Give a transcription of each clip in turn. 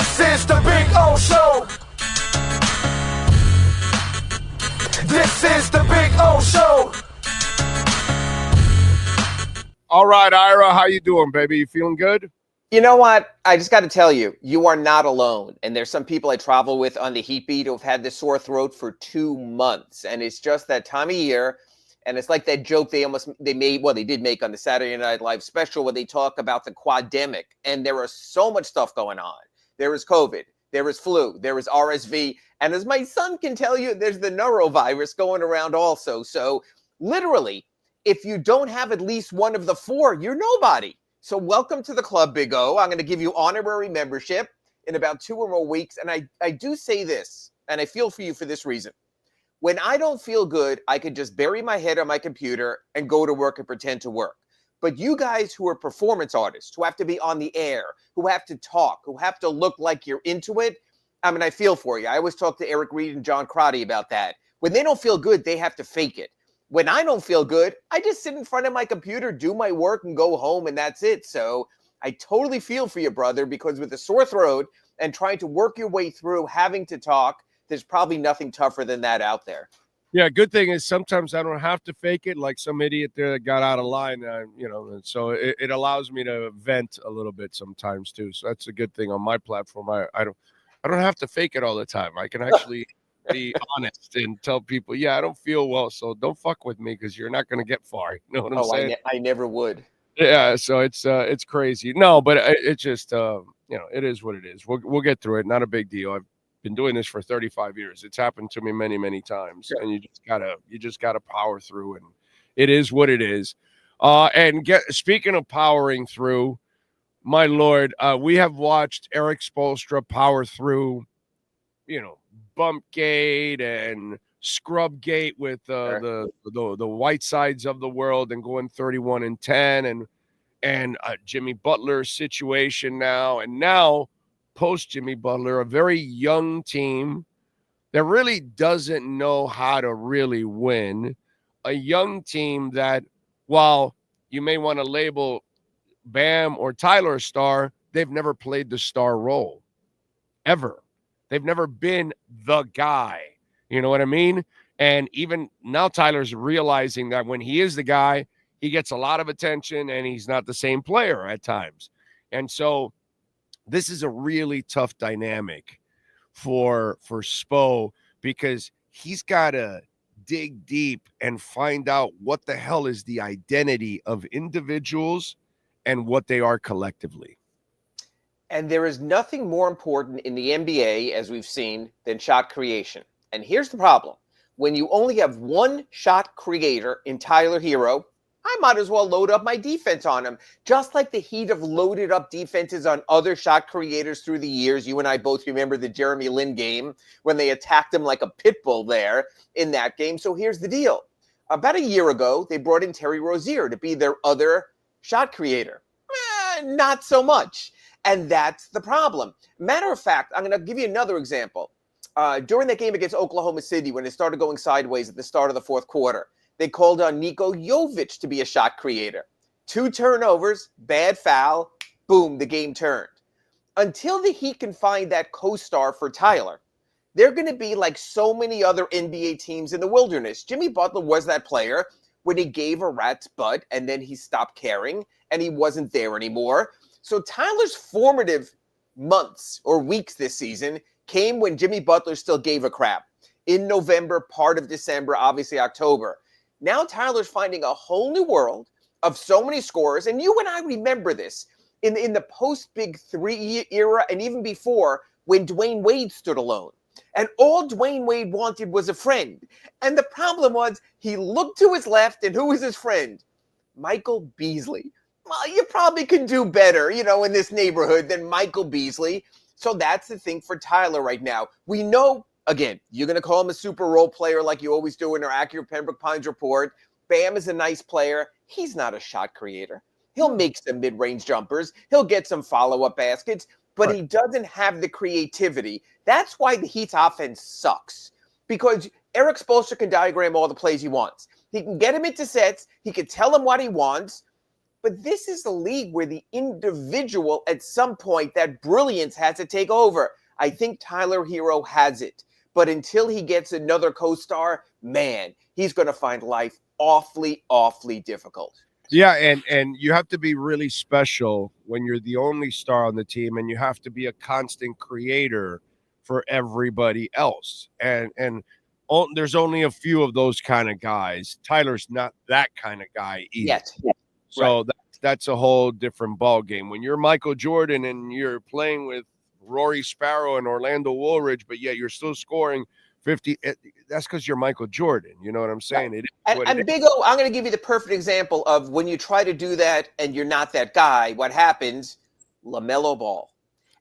This is the Big O Show. This is the Big O Show. All right, Ira, how you doing, baby? You feeling good? You know what? I just got to tell you, you are not alone. And there's some people I travel with on the Heat Beat who have had this sore throat for 2 months. And it's just that time of year. And it's like that joke they did make on the Saturday Night Live special where they talk about the quademic. And there is so much stuff going on. There is COVID. There is flu. There is RSV. And as my son can tell you, there's the norovirus going around also. So literally, if you don't have at least one of the four, you're nobody. So welcome to the club, Big O. I'm going to give you honorary membership in about 2 or more weeks. And I do say this, and I feel for you for this reason. When I don't feel good, I could just bury my head on my computer and go to work and pretend to work. But you guys who are performance artists, who have to be on the air, who have to talk, who have to look like you're into it, I mean, I feel for you. I always talk to Eric Reed and John Crotty about that. When they don't feel good, they have to fake it. When I don't feel good, I just sit in front of my computer, do my work, and go home, and that's it. So I totally feel for you, brother, because with a sore throat and trying to work your way through having to talk, there's probably nothing tougher than that out there. Yeah, good thing is sometimes I don't have to fake it like some idiot there that got out of line, and so it allows me to vent a little bit sometimes too. So that's a good thing on my platform. I don't have to fake it all the time. I can actually be honest and tell people, yeah, I don't feel well, so don't fuck with me because you're not going to get far. You know what I'm saying? I never would. Yeah, so it's crazy. No, but it's just it is what it is. We'll get through it. Not a big deal. I've been doing this for 35 years. It's happened to me many, many times, and you just gotta power through, and it is what it is. Speaking of powering through, my lord, we have watched Eric Spoelstra power through, Bumpgate and Scrubgate with the white sides of the world and going 31-10 and Jimmy Butler's situation now, and now post Jimmy Butler, a very young team that really doesn't know how to really win, a young team that, while you may want to label Bam or Tyler a star, they've never played the star role ever. They've never been the guy. You know what I mean? And even now Tyler's realizing that when he is the guy, he gets a lot of attention and he's not the same player at times. And so this is a really tough dynamic for Spo, because he's got to dig deep and find out what the hell is the identity of individuals and what they are collectively. And there is nothing more important in the NBA, as we've seen, than shot creation. And here's the problem. When you only have one shot creator in Tyler Herro, I might as well load up my defense on him. Just like the Heat have loaded up defenses on other shot creators through the years. You and I both remember the Jeremy Lin game when they attacked him like a pit bull there in that game. So here's the deal. About a year ago, they brought in Terry Rozier to be their other shot creator. Not so much. And that's the problem. Matter of fact, I'm going to give you another example. During that game against Oklahoma City, when it started going sideways at the start of the fourth quarter, they called on Niko Jovic to be a shot creator. 2 turnovers, bad foul, boom, the game turned. Until the Heat can find that co-star for Tyler, they're going to be like so many other NBA teams in the wilderness. Jimmy Butler was that player when he gave a rat's butt and then he stopped caring and he wasn't there anymore. So Tyler's formative months or weeks this season came when Jimmy Butler still gave a crap. In November, part of December, obviously October. Now Tyler's finding a whole new world of so many scorers. And you and I remember this in the post-Big Three era and even before, when Dwayne Wade stood alone. And all Dwayne Wade wanted was a friend. And the problem was he looked to his left, and who was his friend? Michael Beasley. Well, you probably could do better, in this neighborhood than Michael Beasley. So that's the thing for Tyler right now. We know, again, you're going to call him a super role player like you always do in our accurate Pembroke Pines report. Bam is a nice player. He's not a shot creator. He'll make some mid-range jumpers. He'll get some follow-up baskets, but he doesn't have the creativity. That's why the Heat's offense sucks, because Eric Spoelstra can diagram all the plays he wants. He can get him into sets. He can tell him what he wants, But this is a league where the individual, at some point, that brilliance has to take over. I think Tyler Herro has it. But until he gets another co-star, man, he's going to find life awfully, awfully difficult. Yeah, and you have to be really special when you're the only star on the team, and you have to be a constant creator for everybody else. And there's only a few of those kind of guys. Tyler's not that kind of guy either. Yet. So Right. that's a whole different ball game. When you're Michael Jordan and you're playing with Rory Sparrow and Orlando Woolridge, but yet you're still scoring 50, that's because you're Michael Jordan. You know what I'm saying? Right. And Big O, I'm going to give you the perfect example of when you try to do that and you're not that guy, what happens? LaMelo Ball.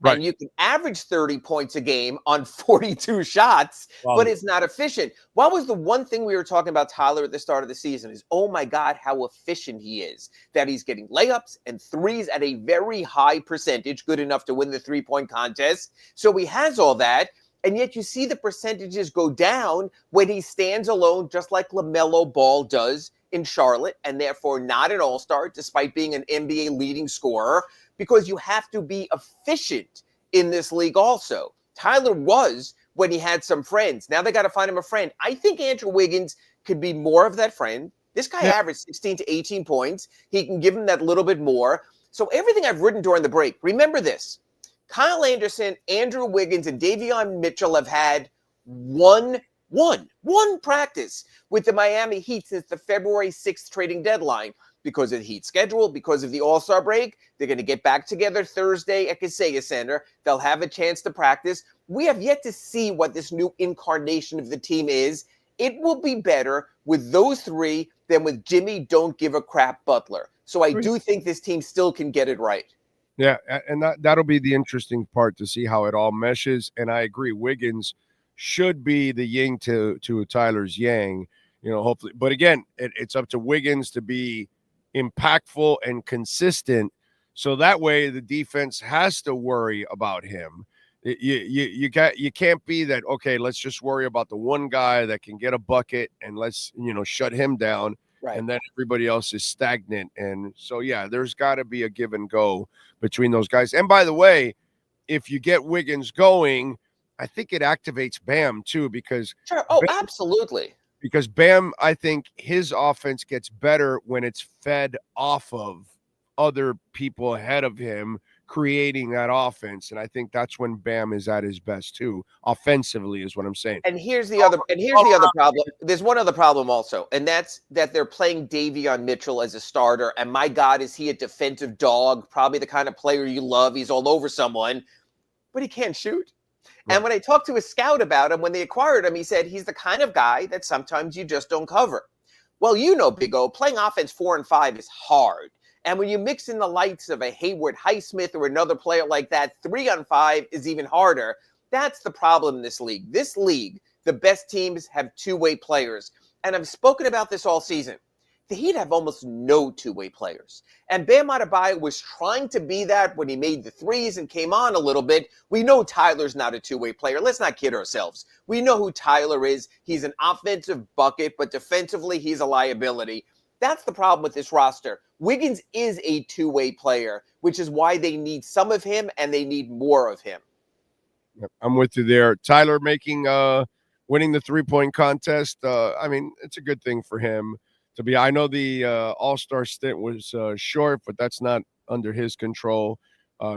Right. And you can average 30 points a game on 42 shots, but it's not efficient. What was the one thing we were talking about Tyler at the start of the season is, oh my God, how efficient he is, that he's getting layups and threes at a very high percentage, good enough to win the 3-point contest. So he has all that. And yet you see the percentages go down when he stands alone, just like LaMelo Ball does in Charlotte, and therefore not an all-star, despite being an NBA leading scorer, because you have to be efficient in this league also. Tyler was when he had some friends. Now they got to find him a friend. I think Andrew Wiggins could be more of that friend. This guy averaged 16 to 18 points. He can give him that little bit more. So everything I've written during the break, remember this. Kyle Anderson, Andrew Wiggins, and Davion Mitchell have had one practice with the Miami Heat since the February 6th trading deadline. Because of the Heat schedule, because of the All-Star break, they're going to get back together Thursday at Kaseya Center. They'll have a chance to practice. We have yet to see what this new incarnation of the team is. It will be better with those three than with Jimmy Don't Give a Crap Butler. So I do think this team still can get it right. Yeah, and that'll be the interesting part to see how it all meshes. And I agree, Wiggins should be the yin to Tyler's yang, hopefully. But again, it's up to Wiggins to be impactful and consistent, so that way the defense has to worry about him. You can't be that, okay, let's just worry about the one guy that can get a bucket and let's shut him down. Right. And then everybody else is stagnant. And so there's got to be a give and go between those guys. And by the way, if you get Wiggins going, I think it activates Bam too, because absolutely. Because Bam, I think his offense gets better when it's fed off of other people ahead of him creating that offense. And I think that's when Bam is at his best too, offensively is what I'm saying. And here's the other problem. There's one other problem also, and that's that they're playing Davion Mitchell as a starter. And my God, is he a defensive dog? Probably the kind of player you love. He's all over someone, but he can't shoot. And when I talked to a scout about him, when they acquired him, he said he's the kind of guy that sometimes you just don't cover. Well, Big O, playing offense 4 and 5 is hard. And when you mix in the lights of a Hayward Highsmith or another player like that, 3 on 5 is even harder. That's the problem in this league. This league, the best teams have two-way players. And I've spoken about this all season. The Heat have almost no two-way players. And Bam Adebayo was trying to be that when he made the threes and came on a little bit. We know Tyler's not a two-way player. Let's not kid ourselves. We know who Tyler is. He's an offensive bucket, but defensively, he's a liability. That's the problem with this roster. Wiggins is a two-way player, which is why they need some of him and they need more of him. I'm with you there. Tyler winning the 3-point contest. I mean, it's a good thing for him. I know the All-Star stint was short, but that's not under his control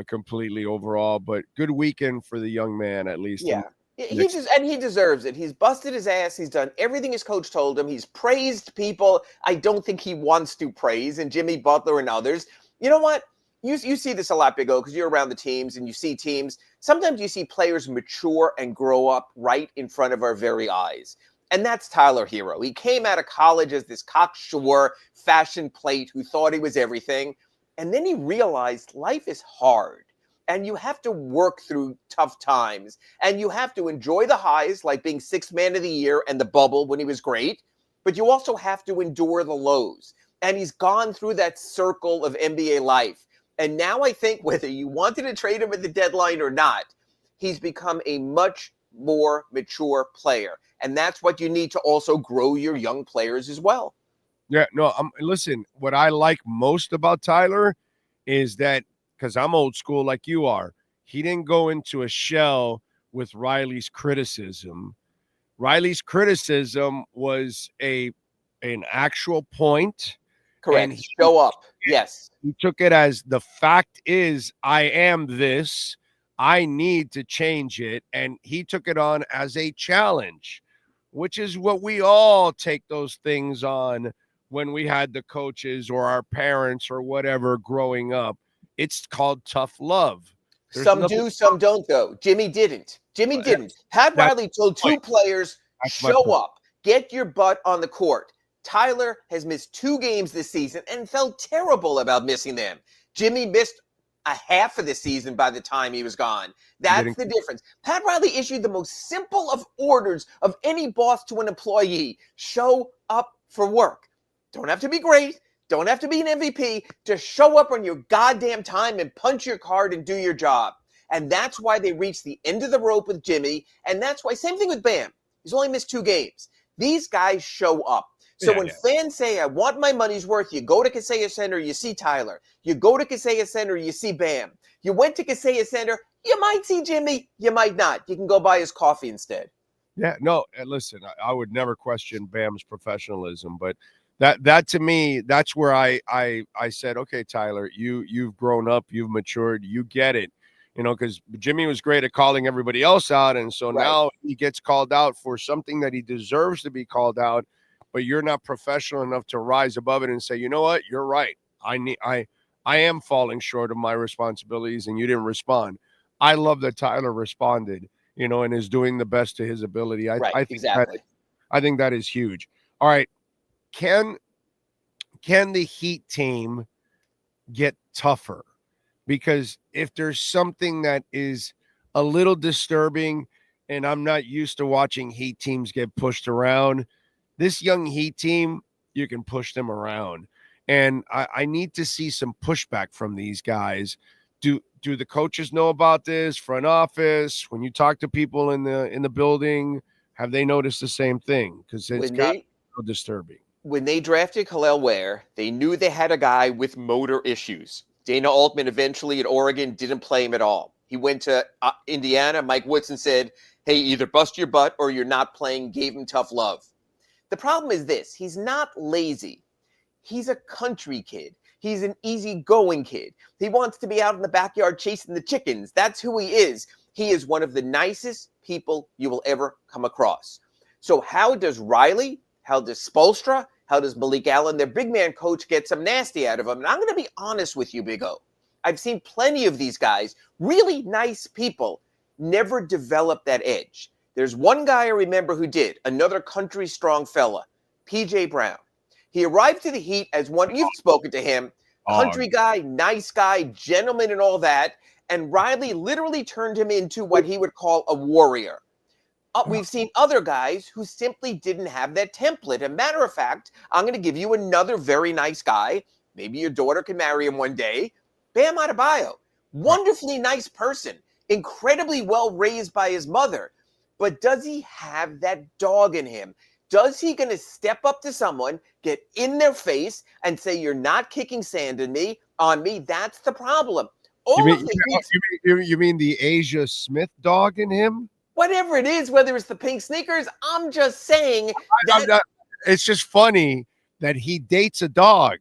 completely overall. But good weekend for the young man, at least. Yeah, he deserves it. He's busted his ass. He's done everything his coach told him. He's praised people I don't think he wants to praise, and Jimmy Butler and others. You know what? You see this a lot, Big O, because you're around the teams and you see teams. Sometimes you see players mature and grow up right in front of our very eyes. And that's Tyler Herro. He came out of college as this cocksure fashion plate who thought he was everything. And then he realized life is hard. And you have to work through tough times. And you have to enjoy the highs, like being 6th man of the year and the bubble when he was great. But you also have to endure the lows. And he's gone through that circle of NBA life. And now I think whether you wanted to trade him at the deadline or not, he's become a much more mature player. And that's what you need to also grow your young players as well. Yeah, no, listen, what I like most about Tyler is that, because I'm old school like you are, he didn't go into a shell with Riley's criticism. Riley's criticism was an actual point, and Correct. Show up. Yes. he took it as, the fact is I am this. I need to change it. And he took it on as a challenge, which is what we all take those things on when we had the coaches or our parents or whatever growing up. It's called tough love. Some do, some don't, though. Jimmy didn't. Jimmy didn't. Pat Riley told two players, show up, get your butt on the court. Tyler has missed 2 games this season and felt terrible about missing them. Jimmy missed a half of the season by the time he was gone. That's the difference. Pat Riley issued the most simple of orders of any boss to an employee. Show up for work. Don't have to be great. Don't have to be an MVP. Just show up on your goddamn time and punch your card and do your job. And that's why they reached the end of the rope with Jimmy. And that's why, same thing with Bam. He's only missed 2 games. These guys show up. So when fans say, I want my money's worth, you go to Kaseya Center, you see Tyler. You go to Kaseya Center, you see Bam. You went to Kaseya Center, you might see Jimmy, you might not. You can go buy his coffee instead. Yeah, no, and listen, I would never question Bam's professionalism, but that to me, that's where I said, okay, Tyler, you've grown up, you've matured, you get it. Because Jimmy was great at calling everybody else out, and so now he gets called out for something that he deserves to be called out, but you're not professional enough to rise above it and say, you know what, you're right. I am falling short of my responsibilities, and you didn't respond. I love that Tyler responded, and is doing the best to his ability. I think exactly. I think that is huge. All right, can the Heat team get tougher? Because if there's something that is a little disturbing, and I'm not used to watching Heat teams get pushed around, this young Heat team, you can push them around. And I need to see some pushback from these guys. Do the coaches know about this? Front office? When you talk to people in the building, have they noticed the same thing? Because it's got so disturbing. When they drafted Khalil Ware, they knew they had a guy with motor issues. Dana Altman eventually at Oregon didn't play him at all. He went to Indiana. Mike Woodson said, hey, either bust your butt or you're not playing, gave him tough love. The problem is this. He's not lazy. He's a country kid. He's an easygoing kid. He wants to be out in the backyard chasing the chickens. That's who he is. He is one of the nicest people you will ever come across. So how does Riley, how does Spoelstra, how does Malik Allen, their big man coach, get some nasty out of him? And I'm going to be honest with you, Big O. I've seen plenty of these guys, really nice people, never develop that edge. There's one guy I remember who did, another country-strong fella, P.J. Brown. He arrived to the Heat as one, you've spoken to him, country guy, nice guy, gentleman and all that, and Riley literally turned him into what he would call a warrior. We've seen other guys who simply didn't have that template. As a matter of fact, I'm going to give you another very nice guy. Maybe your daughter can marry him one day. Bam Adebayo, wonderfully nice person, incredibly well raised by his mother. But does he have that dog in him? Does he going to step up to someone, get in their face, and say, you're not kicking sand on me? That's the problem. You mean the Asia Smith dog in him? Whatever it is, whether it's the pink sneakers, I'm just saying that it's just funny that he dates a dog.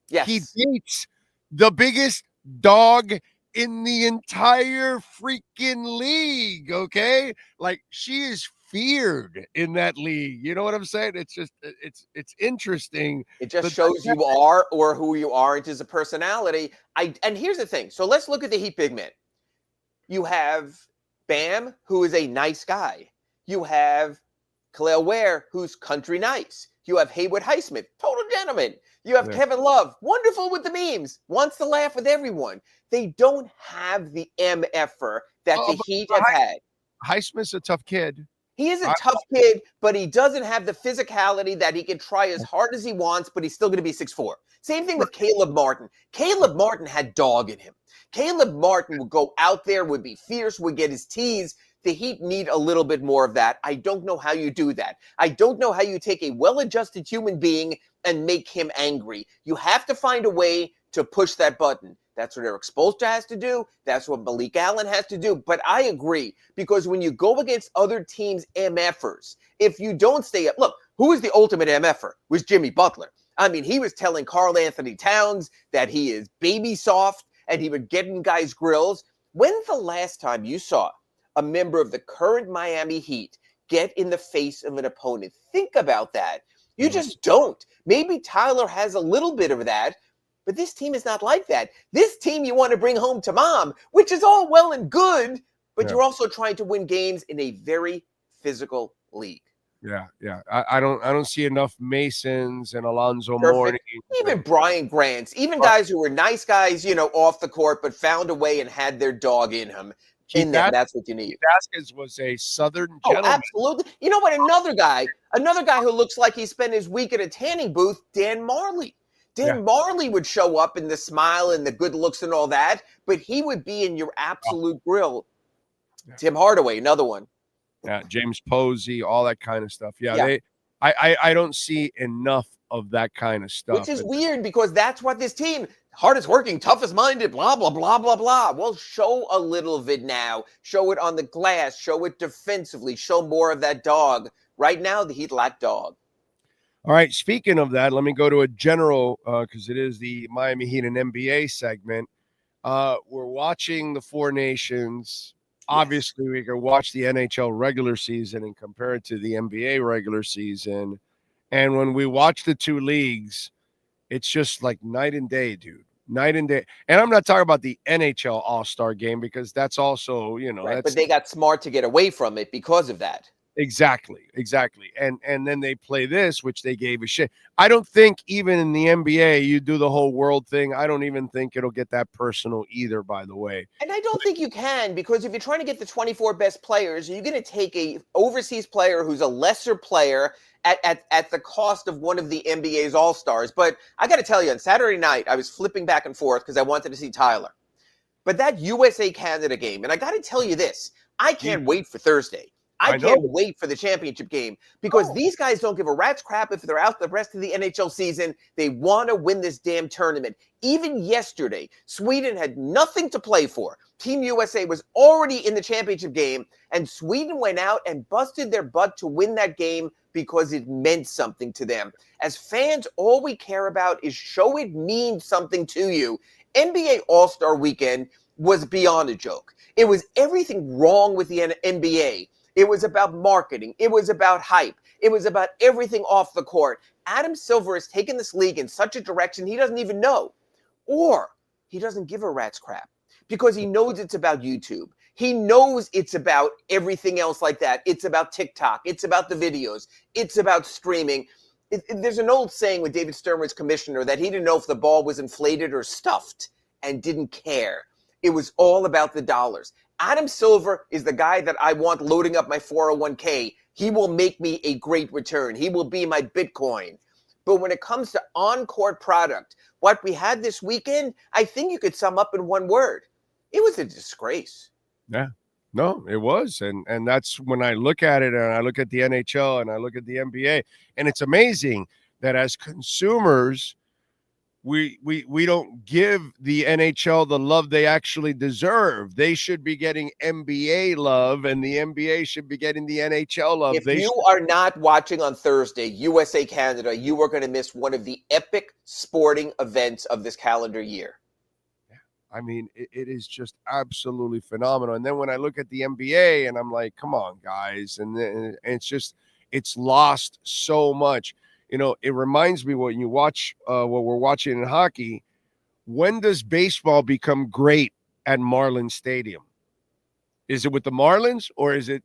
Yes. He dates the biggest dog in the entire freaking league, okay? Like, she is feared in that league. You know what I'm saying? It's just, it's interesting. It just shows you are or who you aren't as a personality. And here's the thing. So let's look at the Heat big men. You have Bam, who is a nice guy. You have Khalil Ware, who's country nice. You have Haywood Highsmith, total gentleman. You have Kevin Love, wonderful with the memes, wants to laugh with everyone. They don't have the MFer that the Heat have had. Highsmith's a tough kid. He is a tough kid, but he doesn't have the physicality that he can try as hard as he wants, but he's still going to be 6'4". Same thing with Caleb Martin. Caleb Martin had dog in him. Caleb Martin would go out there, would be fierce, would get his tees. The Heat need a little bit more of that. I don't know how you do that. I don't know how you take a well-adjusted human being, and make him angry. You have to find a way to push that button. That's what Eric Spoelstra has to do. That's what Malik Allen has to do. But I agree, because when you go against other teams' MFers, if you don't stay up, look, who was the ultimate MFer? Was Jimmy Butler. I mean, he was telling Karl Anthony Towns that he is baby soft, and he would get in guys' grills. When's the last time you saw a member of the current Miami Heat get in the face of an opponent? Think about that. You just don't. Maybe Tyler has a little bit of that, but this team is not like that. This team you want to bring home to mom, which is all well and good, but you're also trying to win games in a very physical league. Yeah. I don't see enough Masons and Alonzo Mourning. Even Brian Grants, even guys who were nice guys, off the court, but found a way and had their dog in him. That's what you need. Vasquez was a Southern gentleman. Absolutely. You know what? Another guy who looks like he spent his week at a tanning booth, Dan Marley. Marley would show up in the smile and the good looks and all that, but he would be in your absolute grill. Tim Hardaway, another one. Yeah, James Posey, all that kind of stuff. I don't see enough of that kind of stuff. Which is weird, because that's what this team, hardest working, toughest minded, blah, blah, blah, blah, blah. Well, show a little of it now. Show it on the glass. Show it defensively. Show more of that dog. Right now, the Heat lack dog. All right, speaking of that, let me go to a general, because it is the Miami Heat and NBA segment. We're watching the Four Nations. Obviously, we can watch the NHL regular season and compare it to the NBA regular season. And when we watch the two leagues, it's just like night and day, dude. Night and day. And I'm not talking about the NHL All-Star game, because that's also, but they got smart to get away from it because of that. Exactly. And then they play this, which they gave a shit. I don't think even in the NBA you do the whole world thing. I don't even think it'll get that personal either, by the way. And I don't think you can, because if you're trying to get the 24 best players, you're going to take a overseas player who's a lesser player at the cost of one of the NBA's all-stars. But I got to tell you, on Saturday night, I was flipping back and forth because I wanted to see Tyler. But that USA-Canada game, and I got to tell you this, I can't wait for Thursday. I can't wait for the championship game, because these guys don't give a rat's crap if they're out the rest of the NHL season. They want to win this damn tournament. Even yesterday, Sweden had nothing to play for. Team USA was already in the championship game, and Sweden went out and busted their butt to win that game because it meant something to them. As fans, all we care about is show it means something to you. NBA All-Star Weekend was beyond a joke. It was everything wrong with the NBA. It was about marketing. It was about hype. It was about everything off the court. Adam Silver has taken this league in such a direction he doesn't even know. Or he doesn't give a rat's crap, because he knows it's about YouTube. He knows it's about everything else like that. It's about TikTok. It's about the videos. It's about streaming. There's an old saying with David Stern was commissioner that he didn't know if the ball was inflated or stuffed and didn't care. It was all about the dollars. Adam Silver is the guy that I want loading up my 401k. He will make me a great return. He will be my Bitcoin. But when it comes to on-court product, what we had this weekend, I think you could sum up in one word. It was a disgrace. Yeah, no, it was. And that's when I look at it, and I look at the NHL and I look at the NBA, and it's amazing that as consumers, we don't give the NHL the love they actually deserve. They should be getting NBA love, and the NBA should be getting the NHL love. If you are not watching on Thursday, USA Canada, you are going to miss one of the epic sporting events of this calendar year. I mean, it is just absolutely phenomenal. And then when I look at the NBA, and I'm like, come on, guys. And it's lost so much. It reminds me when you watch what we're watching in hockey. When does baseball become great at Marlins Stadium? Is it with the Marlins, or is it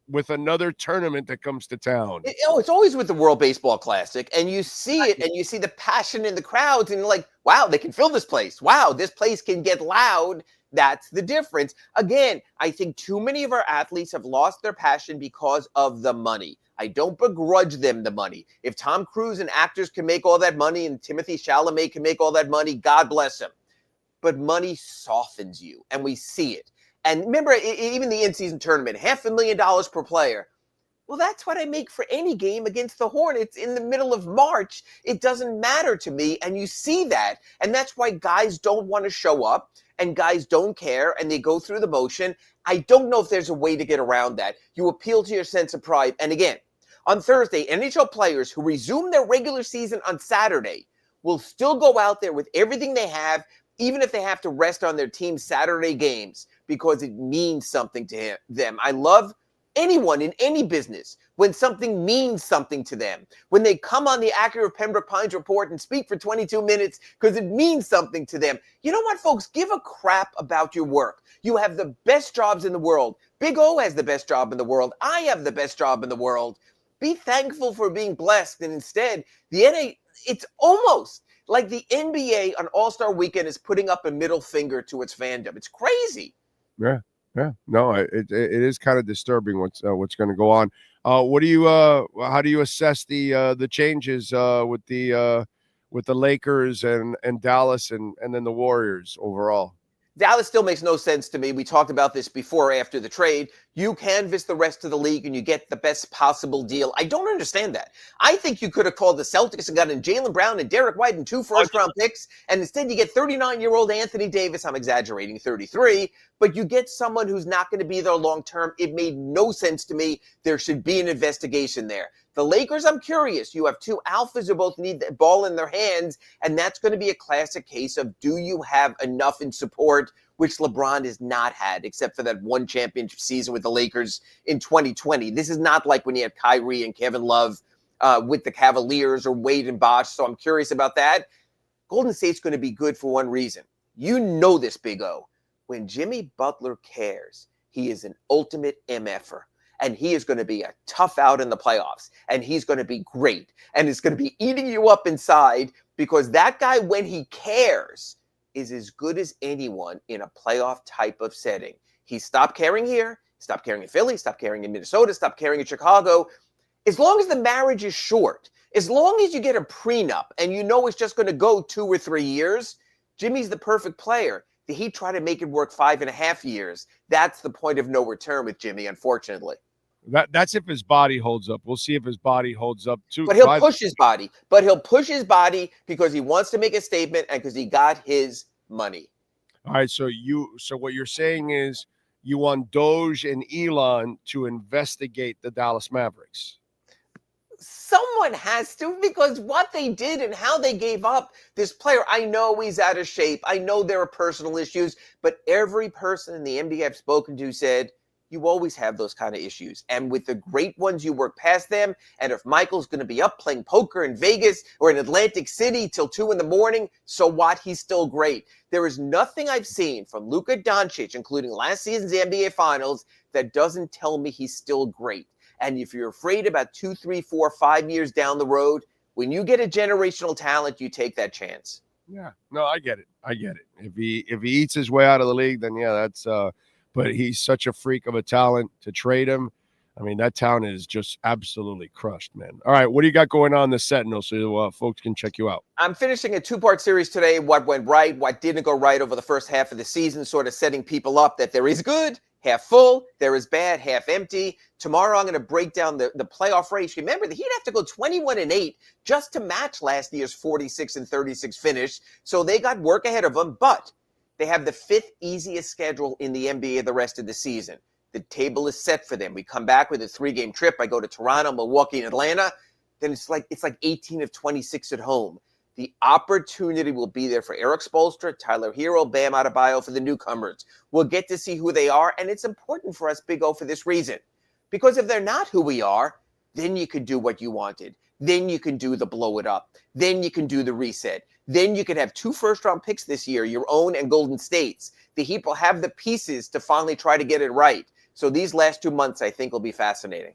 with another tournament that comes to town? It's always with the World Baseball Classic, and you see it, and you see the passion in the crowds, and you're like, wow, they can fill this place. Wow, this place can get loud. That's the difference. Again, I think too many of our athletes have lost their passion because of the money. I don't begrudge them the money. If Tom Cruise and actors can make all that money, and Timothée Chalamet can make all that money, God bless him. But money softens you, and we see it. And remember, even the in-season tournament, $500,000 per player. Well, that's what I make for any game against the Hornets in the middle of March. It doesn't matter to me, and you see that. And that's why guys don't want to show up, and guys don't care, and they go through the motion. I don't know if there's a way to get around that. You appeal to your sense of pride. And again, on Thursday, NHL players who resume their regular season on Saturday will still go out there with everything they have, even if they have to rest on their team's Saturday games, because it means something to them. I love anyone in any business when something means something to them, when they come on the Accurate Pembroke Pines Report and speak for 22 minutes because it means something to them. You know what, folks? Give a crap about your work. You have the best jobs in the world. Big O has the best job in the world. I have the best job in the world. Be thankful for being blessed. And instead, it's almost like the NBA on All-Star Weekend is putting up a middle finger to its fandom. It's crazy. Yeah. Yeah, no, it is kind of disturbing what's going to go on. How do you assess the changes with the Lakers and Dallas and then the Warriors overall? Dallas still makes no sense to me. We talked about this before or after the trade. You canvass the rest of the league and you get the best possible deal. I don't understand that. I think you could have called the Celtics and gotten Jaylen Brown and Derek White and 2 first-round picks, and instead you get 39-year-old Anthony Davis. I'm exaggerating, 33, but you get someone who's not going to be there long-term. It made no sense to me. There should be an investigation there. The Lakers, I'm curious. You have 2 alphas who both need the ball in their hands, and that's going to be a classic case of, do you have enough in support, which LeBron has not had, except for that one championship season with the Lakers in 2020. This is not like when you had Kyrie and Kevin Love with the Cavaliers or Wade and Bosh, so I'm curious about that. Golden State's going to be good for one reason. You know this, Big O. When Jimmy Butler cares, he is an ultimate MFer. And he is going to be a tough out in the playoffs. And he's going to be great. And it's going to be eating you up inside, because that guy, when he cares, is as good as anyone in a playoff type of setting. He stopped caring here, stopped caring in Philly, stopped caring in Minnesota, stopped caring in Chicago. As long as the marriage is short, as long as you get a prenup and you know it's just going to go 2 or 3 years, Jimmy's the perfect player. The Heat try to make it work 5.5 years. That's the point of no return with Jimmy, unfortunately. That's if his body holds up. We'll see if his body holds up too. But he'll push his body. But he'll push his body because he wants to make a statement and because he got his money. All right. So what you're saying is you want Doge and Elon to investigate the Dallas Mavericks. Someone has to, because what they did and how they gave up this player, I know he's out of shape. I know there are personal issues, but every person in the NBA I've spoken to said, you always have those kind of issues. And with the great ones, you work past them. And if Michael's going to be up playing poker in Vegas or in Atlantic City till 2 a.m, so what? He's still great. There is nothing I've seen from Luka Doncic, including last season's NBA Finals, that doesn't tell me he's still great. And if you're afraid about 2, 3, 4, 5 years down the road, when you get a generational talent, you take that chance. Yeah, no, I get it. If he eats his way out of the league, then yeah, that's but he's such a freak of a talent to trade him. I mean, that town is just absolutely crushed, man. All right, what do you got going on in the Sentinel so folks can check you out? I'm finishing a 2-part series today, what went right, what didn't go right over the first half of the season, sort of setting people up that there is good, half full, there is bad, half empty. Tomorrow I'm going to break down the playoff race. Remember, the Heat have to go 21-8 just to match last year's 46-36 finish, so they got work ahead of them, but they have the 5th easiest schedule in the NBA the rest of the season. The table is set for them. We come back with a 3-game trip. I go to Toronto, Milwaukee, and Atlanta. Then it's like 18 of 26 at home. The opportunity will be there for Eric Spoelstra, Tyler Herro, Bam Adebayo for the newcomers. We'll get to see who they are, and it's important for us, Big O, for this reason. Because if they're not who we are, then you could do what you wanted. Then you can do the blow it up. Then you can do the reset. Then you could have 2 first-round picks this year, your own and Golden State's. The Heat will have the pieces to finally try to get it right. So these last 2 months, I think, will be fascinating.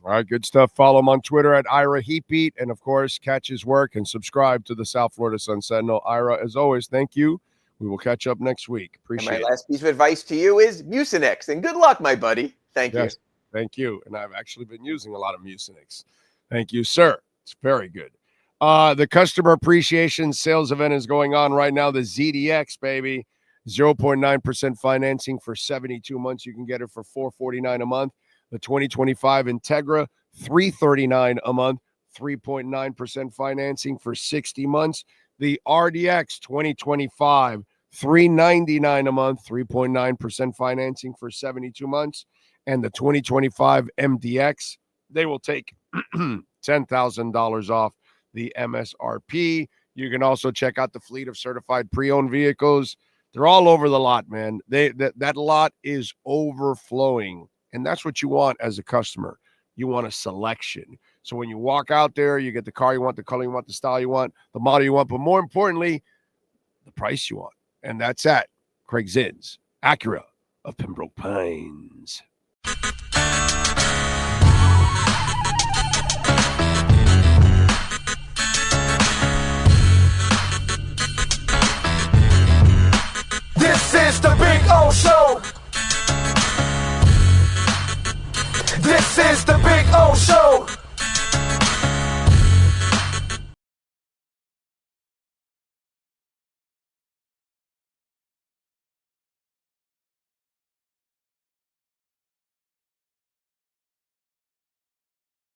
All right, good stuff. Follow him on Twitter at Ira Heatbeat. And, of course, catch his work and subscribe to the South Florida Sun Sentinel. Ira, as always, thank you. We will catch up next week. Appreciate it. My last piece of advice to you is Mucinex. And good luck, my buddy. Thank you. Thank you. And I've actually been using a lot of Mucinex. Thank you, sir. It's very good. The customer appreciation sales event is going on right now. The ZDX, baby. 0.9% financing for 72 months. You can get it for $449 a month. The 2025 Integra, $339 a month, 3.9% financing for 60 months. The RDX 2025, $399 a month, 3.9% financing for 72 months. And the 2025 MDX, they will take $10,000 off the MSRP. You can also check out the fleet of certified pre-owned vehicles. They're all over the lot, man. That lot is overflowing, and that's what you want as a customer. You want a selection. So when you walk out there, you get the car you want, the color you want, the style you want, the model you want, but more importantly, the price you want. And that's at Craig Zinn's Acura of Pembroke Pines. This is the Big O Show. This is the Big O Show.